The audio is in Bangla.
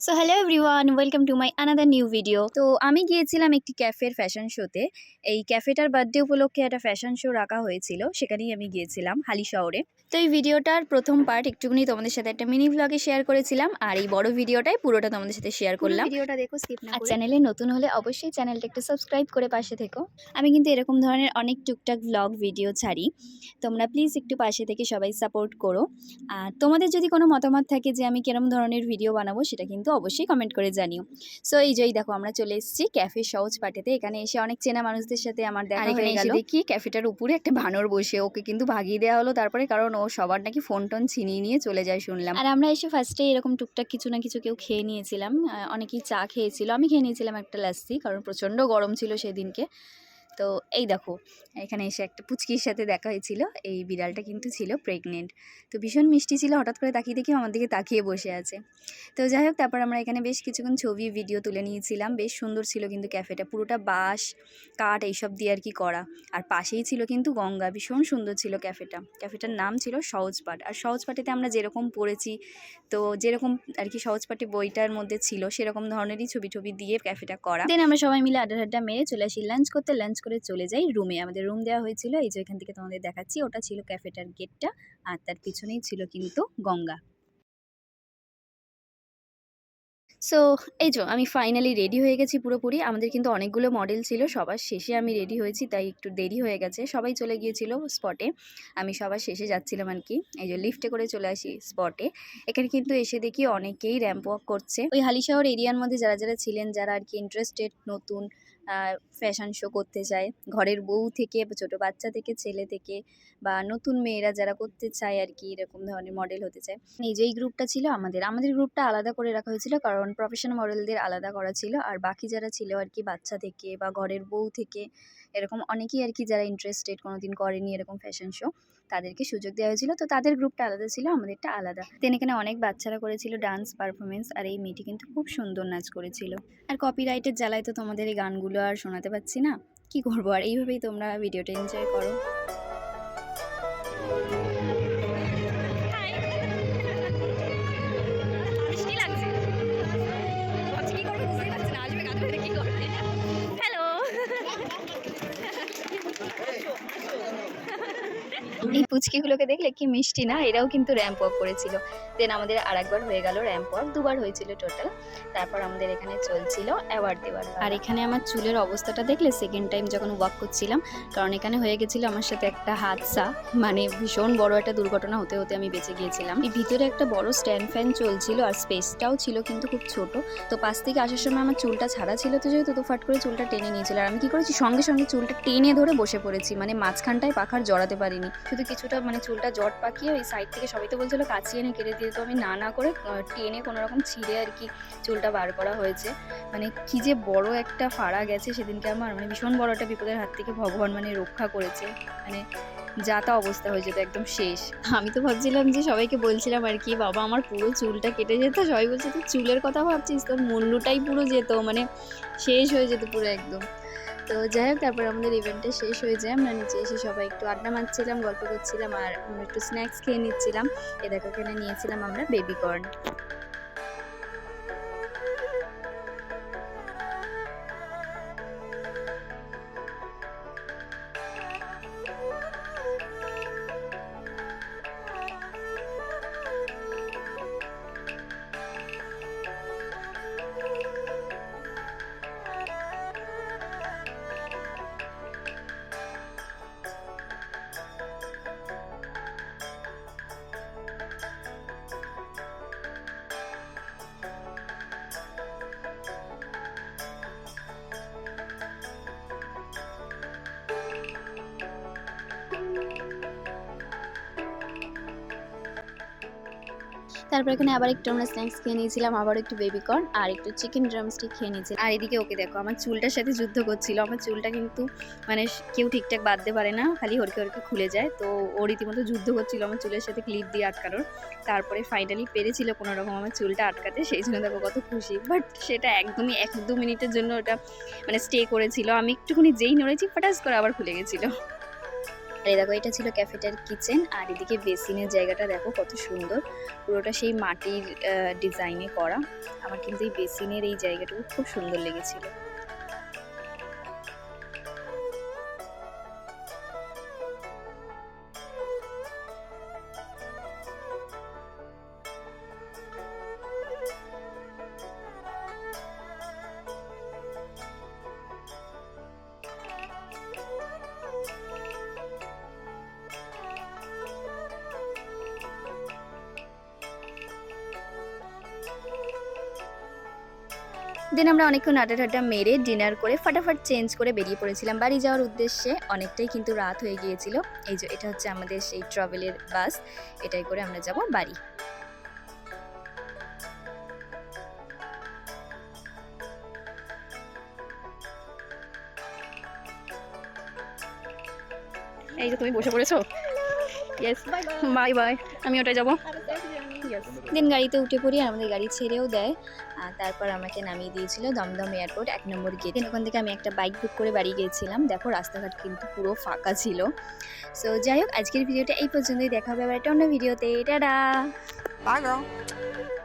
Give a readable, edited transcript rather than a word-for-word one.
So hello everyone, welcome to my another new video. তো আমি গিয়েছিলাম একটি ক্যাফের ফ্যাশন শোতে। এই ক্যাফেটার বার্থডে উপলক্ষে একটা ফ্যাশন শো রাখা হয়েছিল, সেখানেই আমি গিয়েছিলাম হালি শহরে। তো এই ভিডিওটার প্রথম পার্ট একটুখানি তোমাদের সাথে একটা মিনি ব্লগে শেয়ার করেছিলাম, আর এই বড় ভিডিওটাই পুরোটা তোমাদের সাথে শেয়ার করলাম। ভিডিওটা দেখো স্কিপ না করে। আর চ্যানেলে নতুন হলে অবশ্যই চ্যানেলটা একটু সাবস্ক্রাইব করে পাশে থেকো। আমি কিন্তু এরকম ধরনের অনেক টুকটাক ব্লগ ভিডিও ছাড়ি, তোমরা প্লিজ একটু পাশে থেকে সবাই সাপোর্ট করো। আর তোমাদের যদি কোনো মতামত থাকে যে আমি কিরম ধরনের ভিডিও বানাবো, সেটা কিন্তু অবশ্যই কমেন্ট করে জানিও। সো এই যেই দেখো আমরা চলে এসেছি ক্যাফে সহজ পার্টিতে। এখানে এসে অনেক চেনা মানুষদের সাথে আমার দেখা হয়ে গেল। দেখি ক্যাফেটার উপরে একটা বানর বসে, ওকে কিন্তু ভাগিয়ে দেওয়া হলো তারপরে, কারণ ও সবার নাকি ফোন টোন ছিনিয়ে নিয়ে চলে যায় শুনলাম। আর আমরা এসে ফার্স্টে এরকম টুকটাক কিছু না কিছু কেউ খেয়ে নিয়েছিলাম, অনেকেই চা খেয়েছিল, আমি খেয়ে নিয়েছিলাম একটা লাস্সি, কারণ প্রচণ্ড গরম ছিল সেদিনকে। তো এই দেখো এখানে এসে একটা পুচকির সাথে দেখা হয়েছিল, এই বিড়ালটা কিন্তু ছিল প্রেগনেন্ট। তো ভীষণ মিষ্টি ছিল, হঠাৎ করে তাকিয়ে দেখি আমার দিকে তাকিয়ে বসে আছে। তো যাই হোক, তারপর আমরা এখানে বেশ কিছুক্ষণ ছবি ভিডিও তুলে নিয়েছিলাম। বেশ সুন্দর ছিল কিন্তু ক্যাফেটা, পুরোটা বাঁশ কাঠ এইসব দিয়ে আর কি করা। আর পাশেই ছিল কিন্তু গঙ্গা, ভীষণ সুন্দর ছিল ক্যাফেটা। ক্যাফেটার নাম ছিল সহজপাঠ। আর সহজপাঠেতে আমরা যেরকম পড়েছি, তো যেরকম আর কি সহজপাঠে বইটার মধ্যে ছিল সেরকম ধরনেরই ছবি দিয়ে ক্যাফেটা করা। দেন আমরা সবাই মিলে আড্ডা মেরে চলে আসি লাঞ্চ করতে। লাঞ্চ করে চলে যাই রুমে। আমাদের রুম দেওয়া হয়েছিল, এই যে এখান থেকে তোমাদের দেখাচ্ছি, ওটা ছিল ক্যাফেটার গেটটা, আর তার পিছনেই ছিল কিন্তু গঙ্গা। সো এই যে আমি ফাইনালি রেডি হয়ে গেছি পুরোপুরি। আমাদের কিন্তু অনেকগুলো মডেল ছিল, সবার শেষে আমি রেডি হয়েছি, তাই একটু দেরি হয়ে গেছে। সবাই চলে গিয়েছিল স্পটে, আমি সবার শেষে যাচ্ছিলাম আর কি। এই যে লিফটে করে চলে আসি স্পটে। এখানে কিন্তু এসে দেখি অনেকেই র্যাম্প ওয়াক করছে। ওই হালিশহর এরিয়ার মধ্যে যারা যারা ছিলেন, যারা আর কি ইন্টারেস্টেড নতুন ফ্যাশন শো করতে চায়, ঘরের বউ থেকে ছোট বাচ্চা থেকে ছেলে থেকে বা নতুন মেয়েরা যারা করতে চায় আর কি, এরকম ধরনের মডেল হতে চায়। এই যে এই গ্রুপটা ছিল আমাদের গ্রুপটা আলাদা করে রাখা হয়েছিল, কারণ প্রফেশনাল মডেলদের আলাদা করা ছিল। আর বাকি যারা ছিল আর কি বাচ্চা থেকে বা ঘরের বউ থেকে, এরকম অনেকেই আর কি যারা ইন্টারেস্টেড, কোনোদিন করেনি এরকম ফ্যাশন শো, তাদেরকে সুযোগ দেওয়া হয়েছিল। তো তাদের গ্রুপটা আলাদা ছিল, আমাদেরটা আলাদা। দেন এখানে অনেক বাচ্চারা করেছিল ডান্স পারফরমেন্স, আর এই মেয়েটি কিন্তু খুব সুন্দর নাচ করেছিল। আর কপিরাইটের জ্বালায় তো তোমাদের এই গানগুলো আর শোনাতে পারছি না, কি করবো। আর এইভাবেই তোমরা ভিডিওটা এনজয় করো। এই পুচকিগুলোকে দেখলে কি মিষ্টি না, এরাও কিন্তু র্যাম্প ওয়াক করেছিল। দেন আমাদের আরেকবার হয়ে গেল র্যাম্প ওয়াক, দুবার হয়েছিল টোটাল। তারপর আমাদের এখানে চলছিল অ্যাওয়ার্ড দেওয়ার। আর এখানে আমার চুলের অবস্থাটা দেখলে সেকেন্ড টাইম যখন ওয়াক করছিলাম, কারণ এখানে হয়ে গেছিল আমার সাথে একটা হাদসা, মানে ভীষণ বড় একটা দুর্ঘটনা হতে হতে আমি বেঁচে গিয়েছিলাম। এই ভিতরে একটা বড় স্ট্যান্ড ফ্যান চলছিল, আর স্পেসটাও ছিল কিন্তু খুব ছোট। তো পাশ থেকে আসার সময় আমার চুলটা ছাড়া ছিল, তো যেহেতু তো ফাট করে চুলটা টেনে নিয়েছিল। আর আমি কি করেছি, সঙ্গে সঙ্গে চুলটা টেনে ধরে বসে পড়েছি, মানে মাঝখানটায় পাখার জড়াতে পারিনি, শুধু কিছুটা মানে চুলটা জট পাকিয়ে ওই সাইড থেকে সবাই তো বলছিল কাচিয়ে এনে কেটে দিয়ে, তো আমি না করে টেনে কোনো রকম ছিঁড়ে আর কি চুলটা বার করা হয়েছে। মানে কি যে বড় একটা ফাড়া গেছে সেদিনকে আমার, মানে ভীষণ বড় একটা বিপদের হাত থেকে ভগবান মানে রক্ষা করেছে। মানে যা তা অবস্থা হয়ে যেত একদম শেষ। আমি তো ভাবছিলাম যে সবাইকে বলছিলাম আর কি, বাবা আমার পুরো চুলটা কেটে যেত, সবাই বলছে তুই চুলের কথা ভাবছিস, তোর মুন্ডুটাই পুরো যেত, মানে শেষ হয়ে যেত পুরো একদম। তো যাই হোক, তারপর আমাদের ইভেন্টটা শেষ হয়ে যায়, আমরা নিচে এসে সবাই একটু আড্ডা মারছিলাম, গল্প করছিলাম, আর একটু স্ন্যাক্স খেয়ে নিচ্ছিলাম। এ দেখো এখানে নিয়েছিলাম আমরা বেবি কর্ন। তারপর এখানে আবার একটু আমরা স্ন্যাক্স খেয়ে নিয়েছিলাম, আবার একটু বেবিকর্ন আর একটু চিকেন ড্রামস্টিক খেয়ে নিয়েছিলাম। আর এদিকে ওকে দেখো আমার চুলটার সাথে যুদ্ধ করছিল। আমার চুলটা কিন্তু মানে কেউ ঠিকঠাক বাঁধতে পারে না, খালি হরকে হরকে খুলে যায়। তো ও রীতিমতো যুদ্ধ করছিল আমার চুলের সাথে ক্লিপ দিয়ে আটকানোর। তারপরে ফাইনালি পেরেছিল কোনো রকম আমার চুলটা আটকাতে, সেই জন্য দেখো কত খুশি। বাট সেটা একদমই 1-2 মিনিটের জন্য ওটা মানে স্টে করেছিল। আমি একটুখানি যেই নড়েছি ফটাস করে আবার খুলে গেছিলো। আর এই দেখো এটা ছিল ক্যাফেটার কিচেন। আর এদিকে বেসিনের জায়গাটা দেখো কত সুন্দর, পুরোটা সেই মাটির ডিজাইনে করা। আমার কিন্তু এই বেসিনের এই জায়গাটুকু খুব সুন্দর লেগেছিল। দেন আমরা অনেকক্ষণ আড্ডা মেরে ডিনার করে ফাটাফাট চেঞ্জ করে বেরিয়ে পড়েছিলাম বাড়ি যাওয়ার উদ্দেশ্যে। অনেকটাই কিন্তু রাত হয়ে গিয়েছিল। এই যে এটা হচ্ছে আমাদের সেই ট্রাভেলের বাস, এটাই করে আমরা যাব বাড়ি। এই যে তুমি বসে পড়েছো। ইয়েস, বাই বাই, আমি ওটাই যাবো। দেন গাড়িতে উঠে পড়ি আর আমাদের গাড়ি ছেড়েও দেয়। আর তারপর আমাকে নামিয়ে দিয়েছিল দমদম এয়ারপোর্ট 1 নম্বর গেট। দেন ওখান থেকে আমি একটা বাইক বুক করে বাড়ি গিয়েছিলাম। দেখো রাস্তাঘাট কিন্তু পুরো ফাঁকা ছিল। সো যাই হোক আজকের ভিডিওটা এই পর্যন্তই, দেখা হবে আবার একটা অন্য ভিডিওতে। টাটা। Bye, girl.